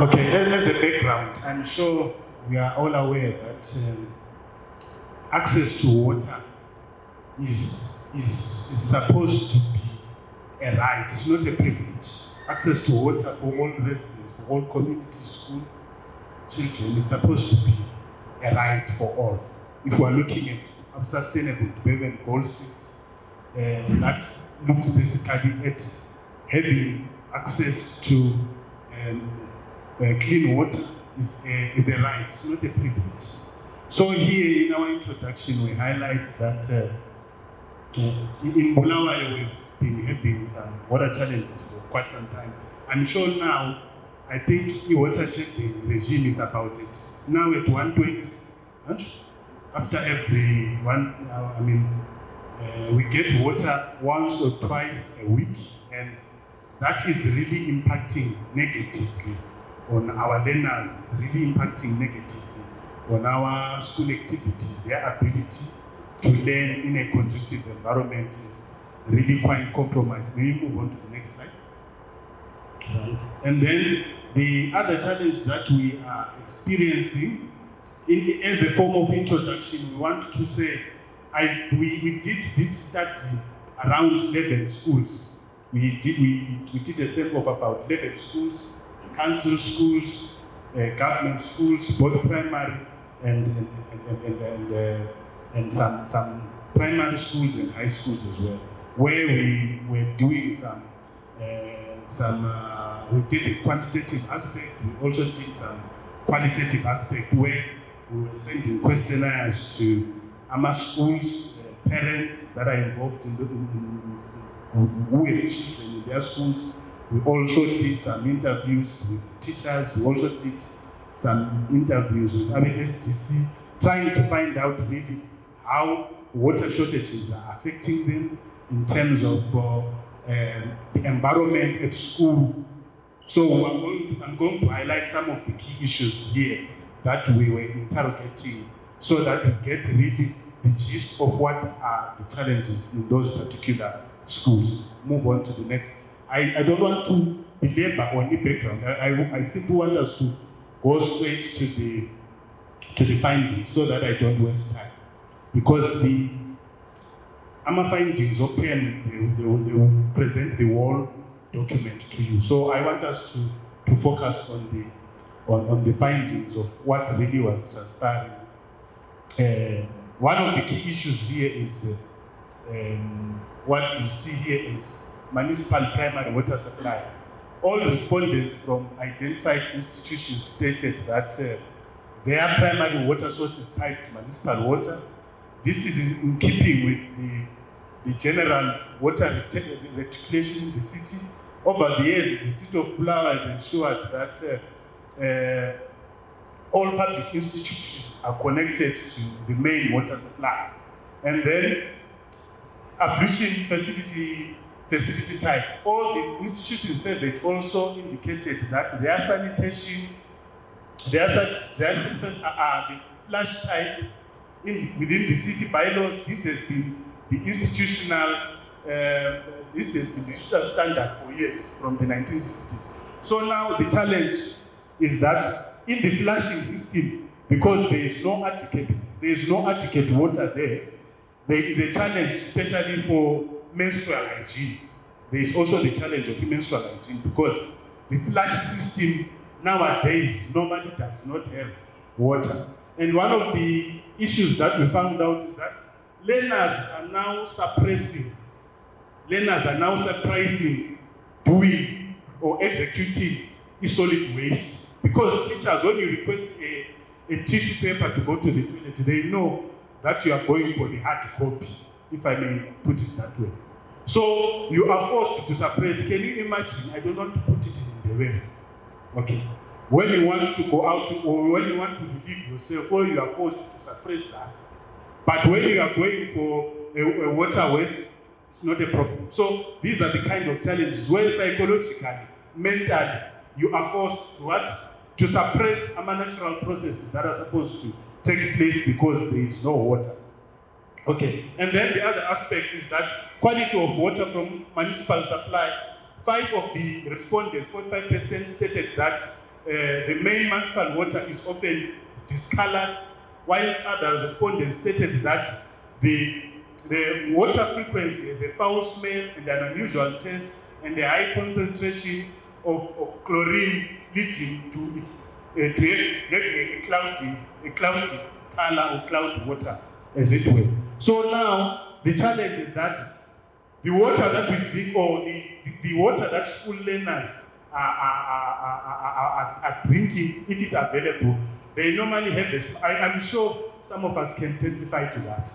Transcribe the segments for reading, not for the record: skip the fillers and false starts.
Okay, as a background, I'm sure we are all aware that access to water is supposed to be a right. It's not a privilege. Access to water for all residents, for all community school children is supposed to be a right for all. If we are looking at sustainable development goal 6, that looks basically at having access to clean water is a right, it's not a privilege. So here in our introduction, we highlight that in Bulawayo we've been having some water challenges for quite some time. I'm sure now, I think the watershed regime is about it. It's now at 120. After every one, we get water once or twice a week, and that is really impacting negatively on our learners. It's really impacting negatively on our school activities. Their ability to learn in a conducive environment is really quite compromised. May we move on to the next slide? Right. And then the other challenge that we are experiencing, as a form of introduction, we want to say, we did this study around 11 schools. We did a sample of about 11 schools, council schools, government schools, both primary and some primary schools and high schools as well, where we were doing we did a quantitative aspect. We also did some qualitative aspect where we were sending questionnaires to AMA schools, parents that are involved who have children in their schools. We also did some interviews with teachers. We also did some interviews with SDC, trying to find out really how water shortages are affecting them in terms of the environment at school. So I'm going to highlight some of the key issues here that we were interrogating so that we get really the gist of what are the challenges in those particular schools. Move on to the next. I don't want to belabor on the background. I simply want us to go straight to the findings so that I don't waste time. Because the AMA findings open, they will present the whole document to you. So I want us to focus on the findings of what really was transpiring. One of the key issues here is what you see here is municipal primary water supply. All respondents from identified institutions stated that their primary water source is piped municipal water. This is in keeping with the general water reticulation in the city. Over the years, the city of Bulawayo has ensured that all public institutions are connected to the main water supply. And then ablution facility type. All the institutions said they also indicated that their sanitation, the flush type within the city bylaws. This has been the institutional standard for years, from the 1960s. So now the challenge is that in the flushing system, because there is no adequate water there is a challenge, especially for menstrual hygiene. There is also the challenge of menstrual hygiene because the flush system nowadays normally does not have water. And one of the issues that we found out is that learners are now suppressing doing or executing solid waste. Because teachers, when you request a tissue paper to go to the toilet, they know that you are going for the hard copy, if I may put it that way. So you are forced to suppress. Can you imagine? I don't want to put it in the way. Okay. When you want to go out or when you want to relieve yourself, or you are forced to suppress that. But when you are going for a water waste, it's not a problem. So these are the kind of challenges where psychologically, mentally, you are forced to what? To suppress natural processes that are supposed to take place because there is no water. Okay, and then the other aspect is that quality of water from municipal supply. 5 of the respondents, 45%, stated that the main municipal water is often discolored, whilst other respondents stated that the water frequency has a foul smell and an unusual taste and a high concentration of chlorine, leading to a cloudy color or cloud water, as it were. So now the challenge is that the water that we drink, or the water that school learners are drinking, if it's available, they normally have this. I'm sure some of us can testify to that.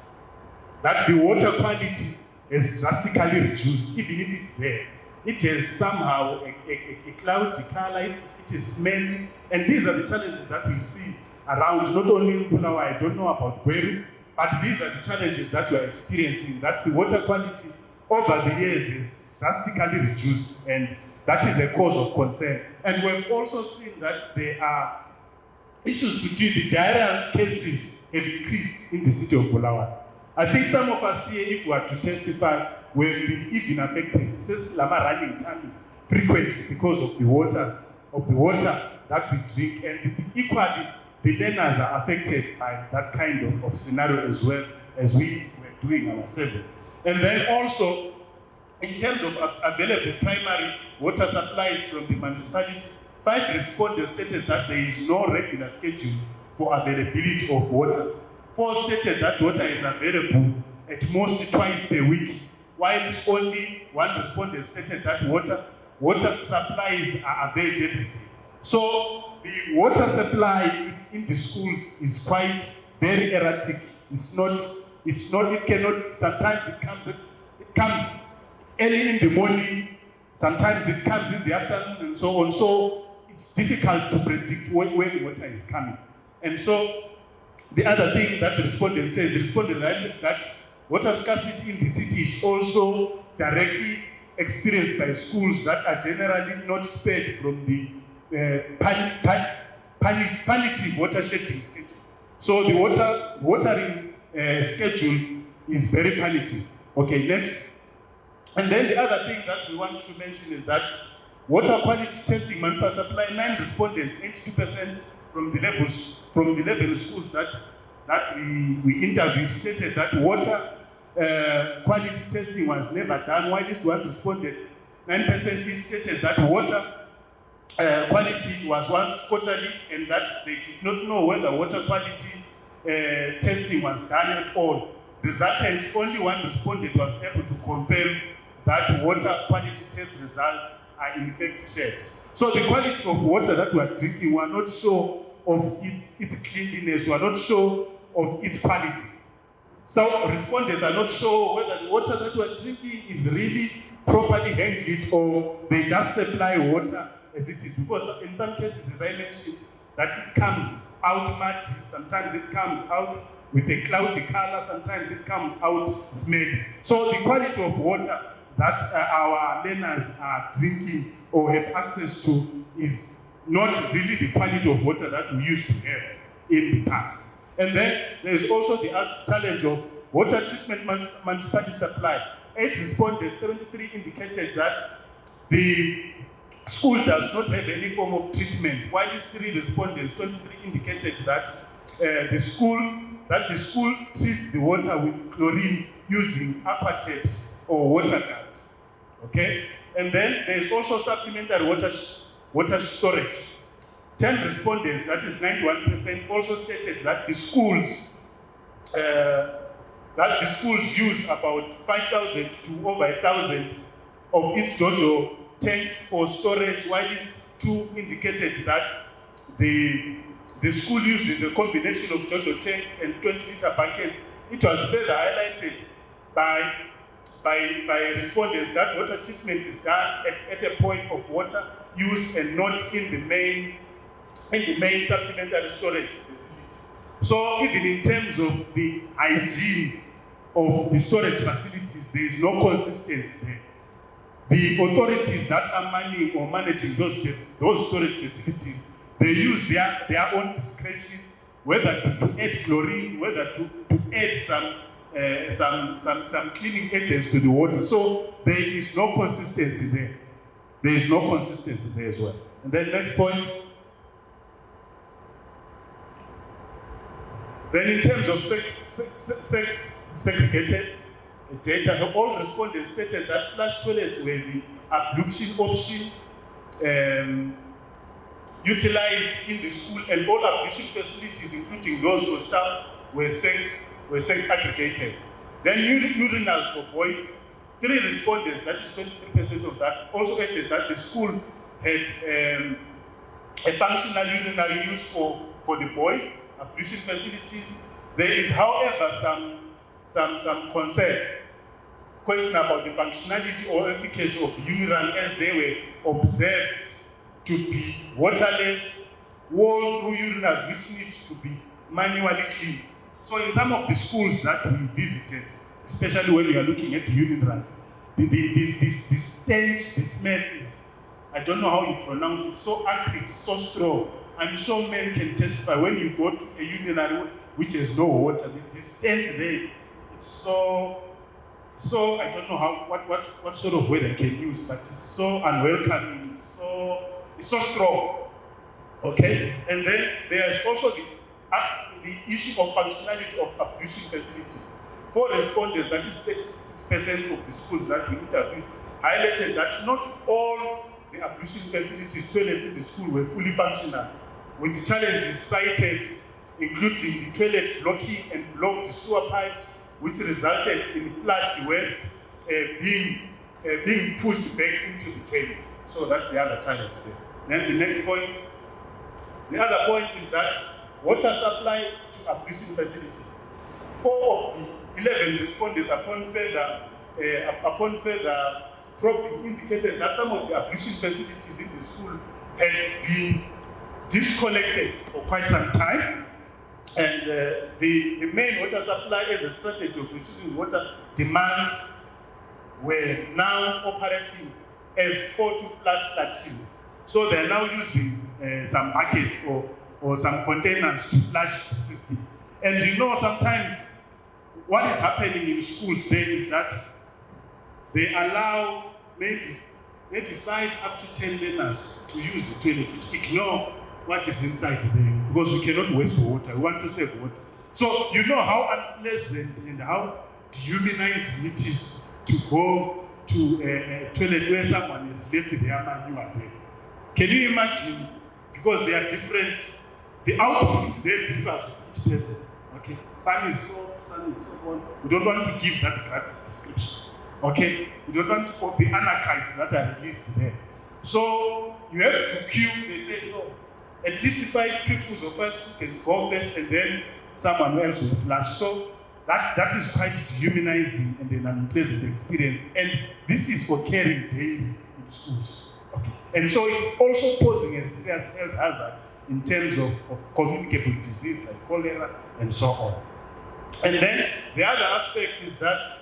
That the water quality is drastically reduced, even if it's there. It is somehow a cloudy color, it is smelly, and these are the challenges that we see around, not only in Bulawayo, I don't know about Phiri, but these are the challenges that we are experiencing, that the water quality over the years is drastically reduced, and that is a cause of concern. And we've also seen that there are issues to do, the diarrheal cases have increased in the city of Bulawayo. I think some of us here, if we are to testify, we've been even affected. Running times frequently because of the water that we drink, and equally the learners are affected by that kind of scenario as well, as we were doing our survey. And then also, in terms of available primary water supplies from the municipality, 5 respondents stated that there is no regular schedule for availability of water. 4 stated that water is available at most twice per week, whilst only 1 respondent stated that water supplies are available every day. So the water supply in the schools is quite very erratic. It cannot, sometimes it comes early in the morning, sometimes it comes in the afternoon, and so on. So it's difficult to predict when the water is coming. And so the other thing that the respondent said, that water scarcity in the city is also directly experienced by schools that are generally not spared from the palliative water shedding schedule. So the watering schedule is very palliative. Okay, next. And then the other thing that we want to mention is that water quality testing municipal supply, 9 respondents, 82% from the 11 schools that we interviewed stated that water quality testing was never done, while this 1 responded, 9% stated that water quality was once quarterly, and that they did not know whether water quality testing was done at all. Resultant, only 1 respondent was able to confirm that water quality test results are in fact shared. So the quality of water that we are drinking, we are not sure of its cleanliness, we are not sure of its quality. So respondents are not sure whether the water that we are drinking is really properly handled, or they just supply water as it is. Because in some cases, as I mentioned, that it comes out muddy, sometimes it comes out with a cloudy color, sometimes it comes out smelly. So the quality of water that our learners are drinking or have access to is not really the quality of water that we used to have in the past. And then there's also the challenge of water treatment municipality supply. 8 respondents, 73 indicated that the school does not have any form of treatment, while these 3 respondents, 23 indicated that the school treats the water with chlorine using aqua taps or water guard. Okay? And then there's also supplementary water storage. 10 respondents, that is 91%, also stated that the schools use about 5,000 to over 1,000 of its JoJo tanks for storage, while these 2 indicated that the school uses a combination of JoJo tanks and 20-liter buckets. It was further highlighted by respondents that water treatment is done at a point of water use and not in the main supplementary storage facility. So even in terms of the hygiene of the storage facilities, there is no consistency there. The authorities that are manning or managing those storage facilities, they use their own discretion, whether to add chlorine, whether to add some cleaning agents to the water. So there is no consistency there. There is no consistency there as well. And then next point, Then in terms of sex segregated data, all respondents stated that flush toilets were the ablution option utilized in the school, and all ablution facilities, including those for staff, were sex aggregated. Then urinals for boys, 3 respondents, that is 23% of that, also added that the school had a functional urinary use for the boys' ablution facilities. There is, however, some question about the functionality or efficacy of the urinal, as they were observed to be waterless, wall-through urinals which need to be manually cleaned. So in some of the schools that we visited, especially when we are looking at the urinals, the stench, the smell is, I don't know how you pronounce it, so acrid, so strong. I'm sure men can testify when you go to a urinary which has no water, the stench there, it's so I don't know what sort of word I can use, but it's so unwelcoming, it's so strong. Okay? And then there's also the issue of functionality of ablution facilities. 4 respondents, that is 36% of the schools that we interviewed, highlighted that not all the ablution facilities, toilets in the school were fully functional, with challenges cited, including the toilet blocking and blocked sewer pipes, which resulted in flushed waste being pushed back into the toilet. So that's the other challenge there. Then the next point, the other point is that water supply to ablution facilities. 4 of the 11 respondents, upon further probing, indicated that some of the ablution facilities in the school had been disconnected for quite some time, and the main water supply as a strategy of reducing water demand were now operating as pour-to-flush latrines. So they're now using some buckets or some containers to flush the system. And you know, sometimes what is happening in schools there is that they allow maybe 5 up to 10 learners to use the toilet, to ignore what is inside there, because we cannot waste water. We want to save water. So you know how unpleasant and how dehumanizing it is to go to a toilet where someone has left their manure there. Can you imagine? Because they are different, the output there differs with each person. Okay, some is soft, some is so on. We don't want to give that graphic description. Okay, we don't want to put the anakites that are released there. So you have to queue. They say no, at least 5 pupils or 5 students go first, and then someone else will flush. So that is quite dehumanizing and an unpleasant experience. And this is occurring daily in schools. Okay, and so it's also posing a serious health hazard in terms of communicable disease like cholera and so on. And then the other aspect is that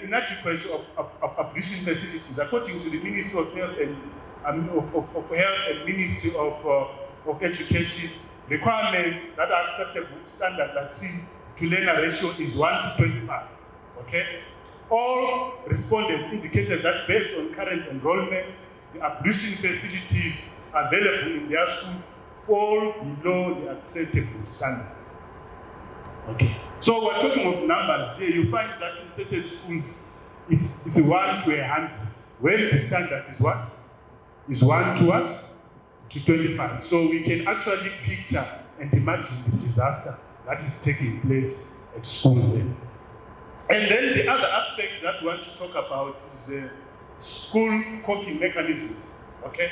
inadequacy of ablution facilities, according to the Ministry of Health and Ministry of Education, requirements that are acceptable standard latrine to learner ratio is 1:25. Okay, all respondents indicated that based on current enrollment, the ablution facilities available in their school fall below the acceptable standard. Okay, so we're talking of numbers here. You find that in certain schools, it's 1 to 100. When the standard is what? Is 1 to what? To 25. So we can actually picture and imagine the disaster that is taking place at school there. And then the other aspect that we want to talk about is school coping mechanisms. Okay,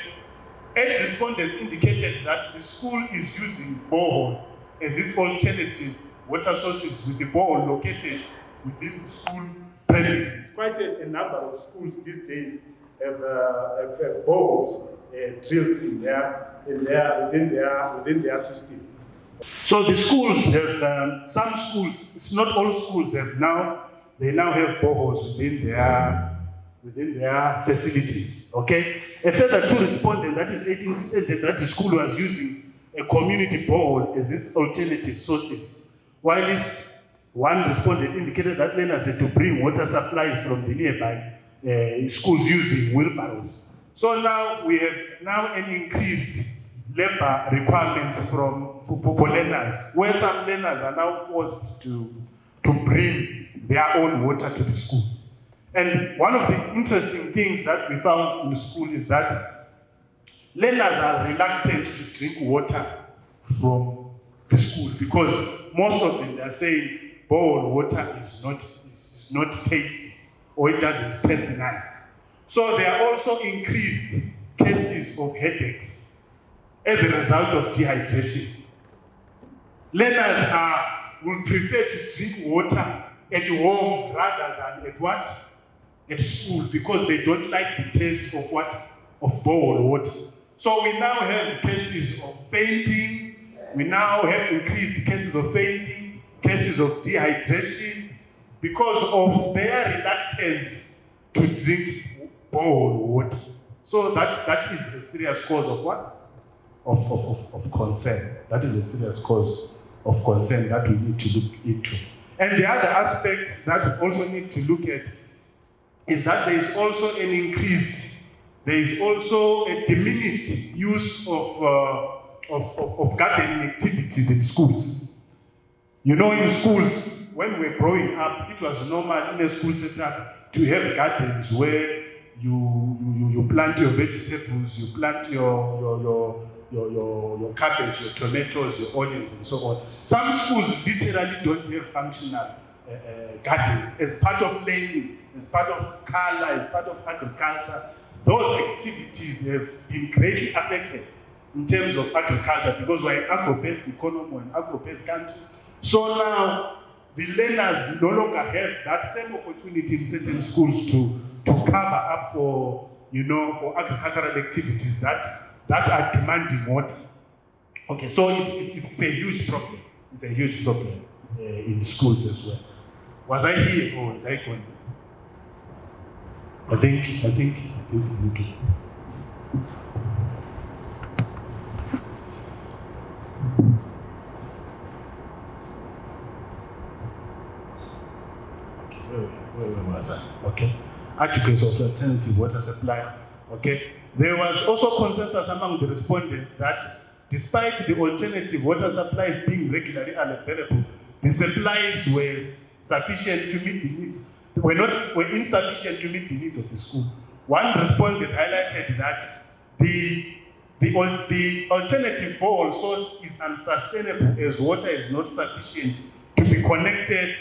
8 respondents indicated that the school is using borehole as its alternative water sources, with the borehole located within the school premises. Quite a number of schools these days have boreholes drilled within their system. So the schools have some schools. It's not all schools have now. They now have boreholes within their facilities. Okay. A further 2 respondents, that is 18, stated that the school was using a community borehole as its alternative sources, while 1 respondent indicated that learners had to bring water supplies from the nearby schools using wheelbarrows. So now we have an increased labor requirements for learners, where some learners are now forced to bring their own water to the school. And one of the interesting things that we found in the school is that learners are reluctant to drink water from the school because most of them are saying bowl water is not tasty, or it doesn't taste nice. So there are also increased cases of headaches as a result of dehydration. Learners will prefer to drink water at home rather than at what? At school, because they don't like the taste of what? Of bowl water. So we now have cases of fainting. We now have increased cases of fainting, cases of dehydration, because of their reluctance to drink bowl water. So that is a serious cause of what? Of concern. That is a serious cause of concern that we need to look into. And the other aspect that we also need to look at is that there is also there is also a diminished use of gardening activities in schools. You know, in schools, when we were growing up, it was normal in a school setup to have gardens where you plant your vegetables, you plant your cabbage, your tomatoes, your onions, and so on. Some schools literally don't have functional gardens as part of learning, as part of color, as part of agriculture. Those activities have been greatly affected in terms of agriculture because we're an agro-based economy, an agro-based country. So now the learners no longer have that same opportunity in certain schools to cover up for agricultural activities that are demanding water. Okay, so it's a huge problem. It's a huge problem in the schools as well. Was I here or did I go? I think we need to. Okay, where was I? Okay. Articles of alternative water supply. Okay. There was also consensus among the respondents that despite the alternative water supplies being regularly available, the supplies were sufficient to meet the needs. Were insufficient to meet the needs of the school. One respondent highlighted that the alternative bowl source is unsustainable as water is not sufficient to be connected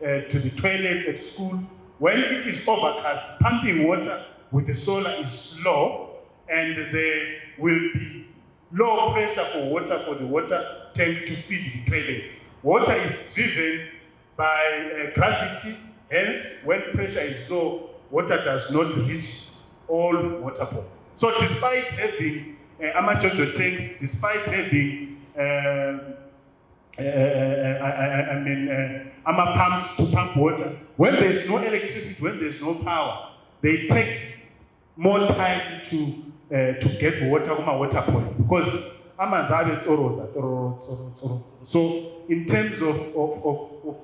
to the toilet at school. When it is overcast, pumping water with the solar is slow, and there will be low pressure for the water tank to feed the toilets. Water is driven by gravity. Hence, when pressure is low, water does not reach all water points. So despite having amateur tanks, despite having pumps to pump water, when there's no electricity, when there's no power, they take more time to get water from water points because so in terms of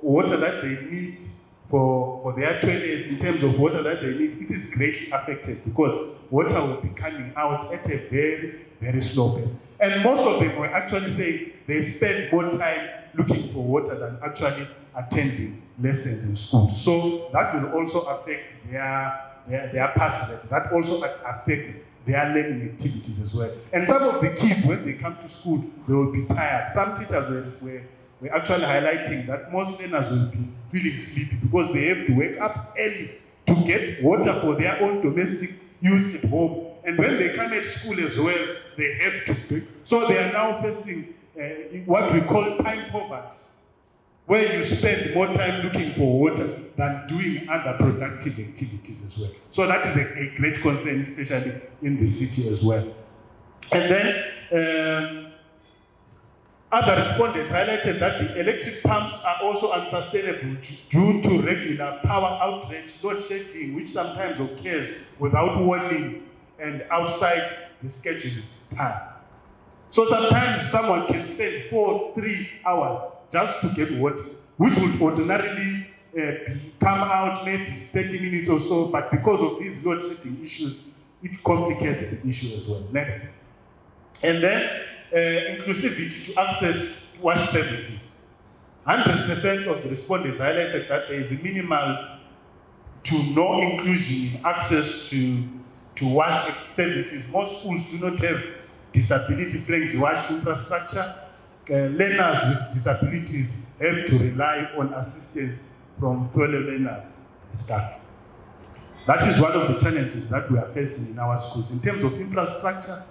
water that they need for their toilets, in terms of water that they need, it is greatly affected because water will be coming out at a very, very slow pace. And most of them were actually saying they spend more time looking for water than actually attending lessons in school. So that will also affect their pass rate. That also affects their learning activities as well. And some of the kids, when they come to school, they will be tired. Some teachers were actually highlighting that most learners will be feeling sleepy because they have to wake up early to get water for their own domestic use at home. And when they come at school as well, they have to. So they are now facing what we call time poverty, where you spend more time looking for water than doing other productive activities as well. So that is a great concern, especially in the city as well. And then other respondents highlighted that the electric pumps are also unsustainable due to regular power outage, load shedding, which sometimes occurs without warning and outside the scheduled time. So sometimes someone can spend 3 hours just to get water, which would ordinarily come out maybe 30 minutes or so, but because of these load shedding issues, it complicates the issue as well. Next. And then inclusivity to access to wash services. 100% of the respondents highlighted that there is a minimal to no inclusion in access to wash services. Most schools do not have disability-friendly wash infrastructure. Learners with disabilities have to rely on assistance from fellow learners and staff. That is one of the challenges that we are facing in our schools. In terms of infrastructure,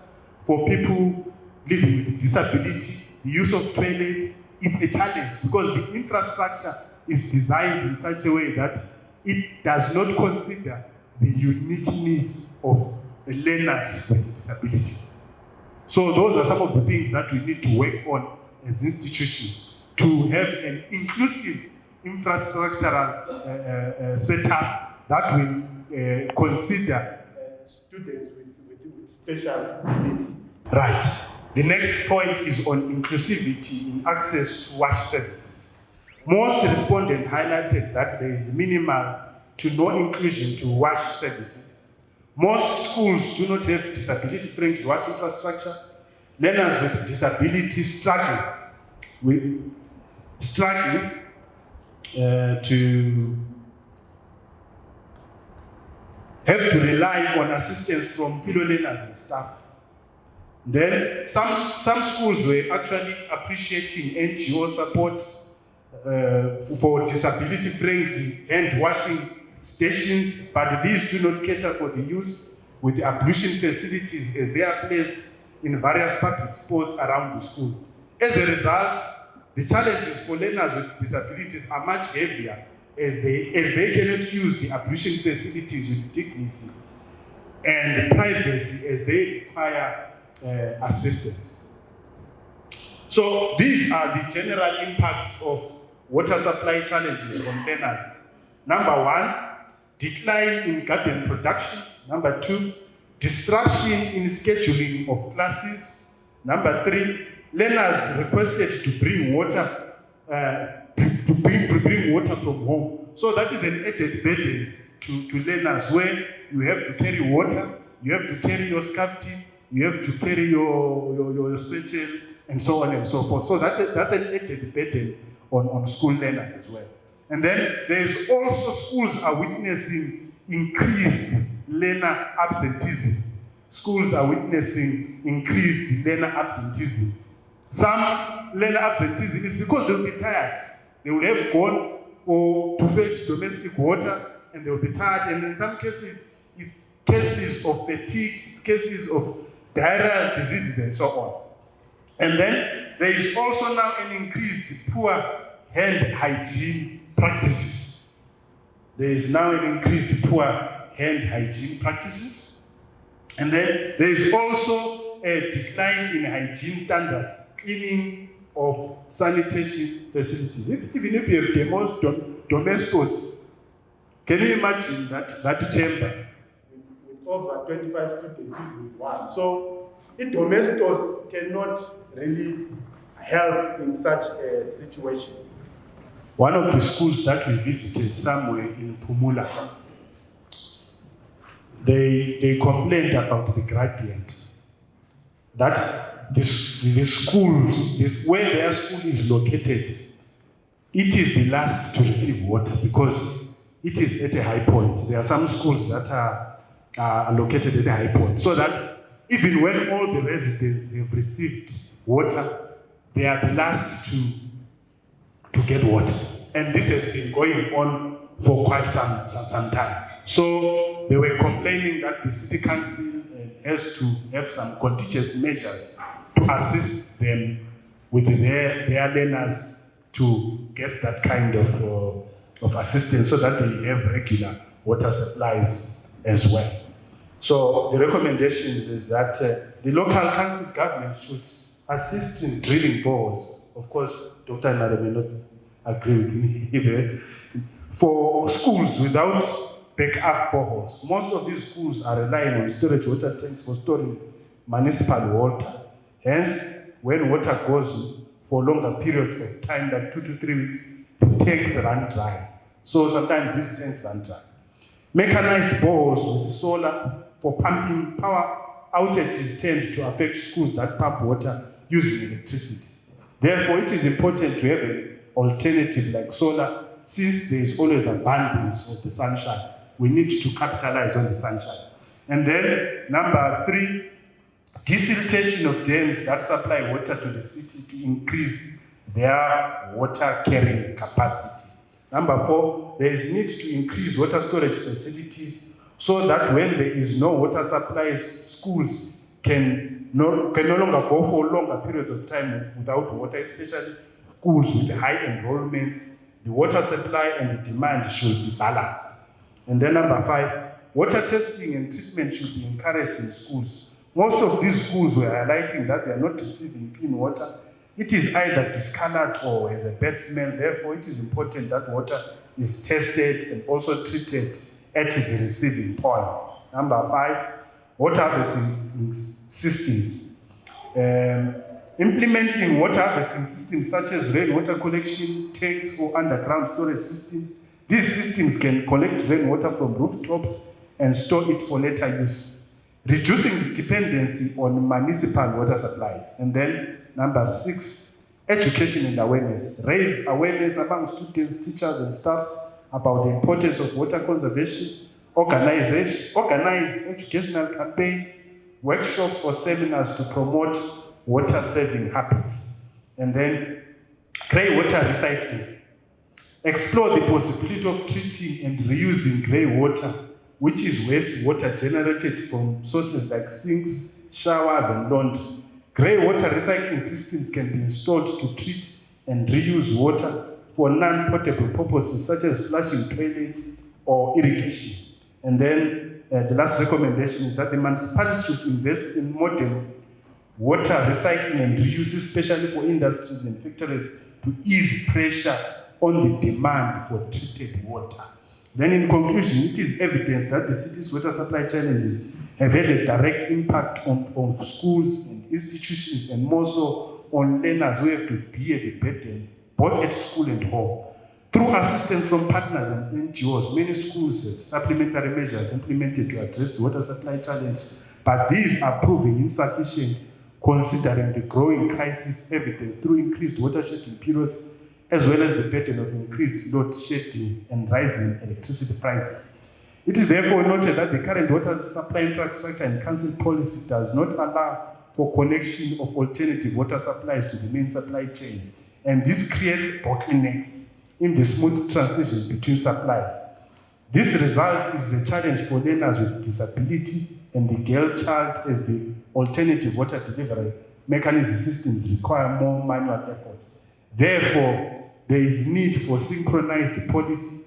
for people living with disability, the use of toilets is a challenge because the infrastructure is designed in such a way that it does not consider the unique needs of the learners with disabilities. So those are some of the things that we need to work on as institutions to have an inclusive infrastructural setup that will consider students with special needs. Right. The next point is on inclusivity in access to wash services. Most respondents highlighted that there is minimal to no inclusion to wash services. Most schools do not have disability-friendly wash infrastructure. Learners with disabilities struggle to have to rely on assistance from fellow learners and staff. Then some schools were actually appreciating NGO support for disability-friendly hand washing stations, but these do not cater for the use with the ablution facilities as they are placed in various public spots around the school. As a result, the challenges for learners with disabilities are much heavier as they cannot use the ablution facilities with dignity and privacy as they require assistance. So these are the general impacts of water supply challenges on learners. Number one, decline in garden production. Number two, disruption in scheduling of classes. Number three, learners requested to bring water bring water from home. So that is an added burden to learners where you have to carry water, you have to carry your scarf, you have to carry your satchel, and so on and so forth. So that's an added burden on school learners as well. And then there's also schools are witnessing increased learner absenteeism. Schools are witnessing increased learner absenteeism. Some learner absenteeism is because they'll be tired. They will have gone to fetch domestic water and they'll be tired. And in some cases, it's cases of fatigue, it's cases of diarrheal diseases and so on. And then there is also now an increased poor hand hygiene practices. There is now an increased poor hand hygiene practices. And then there is also a decline in hygiene standards, cleaning of sanitation facilities. Even if you have domestos, can you imagine that chamber with over 25 students using one? So domestos cannot really help in such a situation. One of the schools that we visited somewhere in Pumula, they complained about the gradient. That this schools, where their school is located, it is the last to receive water because it is at a high point. There are some schools that are located at a high point, so that even when all the residents have received water, they are the last to get water. And this has been going on for quite some time. So they were complaining that the city council has to have some contingency measures to assist them with their learners to get that kind of assistance so that they have regular water supplies as well. So the recommendations is that the local council government should assist in drilling boreholes. Of course, Dr. Nara may not agree with me there. For schools without backup boreholes. Most of these schools are relying on storage water tanks for storing municipal water. Hence, when water goes for longer periods of time, like 2 to 3 weeks, the tanks run dry. So sometimes these tanks run dry. Mechanized boreholes with solar for pumping power outages tend to affect schools that pump water using electricity. Therefore, it is important to have an alternative like solar, since there is always abundance of the sunshine. We need to capitalize on the sunshine. And then, number 3, desiltation of dams that supply water to the city to increase their water carrying capacity. Number 4, there is need to increase water storage facilities so that when there is no water supply, schools can no longer go for longer periods of time without water, especially schools with high enrollments. The water supply and the demand should be balanced. And then number 5, water testing and treatment should be encouraged in schools. Most of these schools were highlighting that they are not receiving clean water. It is either discolored or has a bad smell. Therefore, it is important that water is tested and also treated at the receiving point. Number 5, water harvesting systems. Implementing water harvesting systems such as rainwater collection tanks or underground storage systems. These systems can collect rainwater from rooftops and store it for later use, reducing the dependency on municipal water supplies. And then number 6, education and awareness. Raise awareness among students, teachers, and staffs about the importance of water conservation. Organize educational campaigns, workshops, or seminars to promote water-saving habits. And then grey water recycling. Explore the possibility of treating and reusing grey water, which is wastewater generated from sources like sinks, showers, and laundry. Grey water recycling systems can be installed to treat and reuse water for non-potable purposes such as flushing toilets or irrigation. And then the last recommendation is that the municipalities should invest in modern water recycling and reuse, especially for industries and factories, to ease pressure on the demand for treated water. Then in conclusion, it is evidence that the city's water supply challenges have had a direct impact on schools and institutions, and more so on learners who have to bear the burden both at school and home. Through assistance from partners and NGOs, many schools have supplementary measures implemented to address the water supply challenge, but these are proving insufficient considering the growing crisis evidence through increased water shedding periods, as well as the burden of increased load shedding and rising electricity prices. It is therefore noted that the current water supply infrastructure and council policy does not allow for connection of alternative water supplies to the main supply chain, and this creates bottlenecks in the smooth transition between supplies. This result is a challenge for learners with disability and the girl child, as the alternative water delivery mechanism systems require more manual efforts. Therefore, there is need for synchronized policy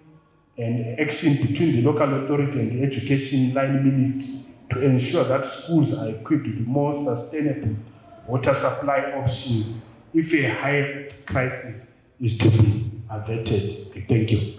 and action between the local authority and the education line ministry to ensure that schools are equipped with more sustainable water supply options if a high crisis is to be averted. Thank you.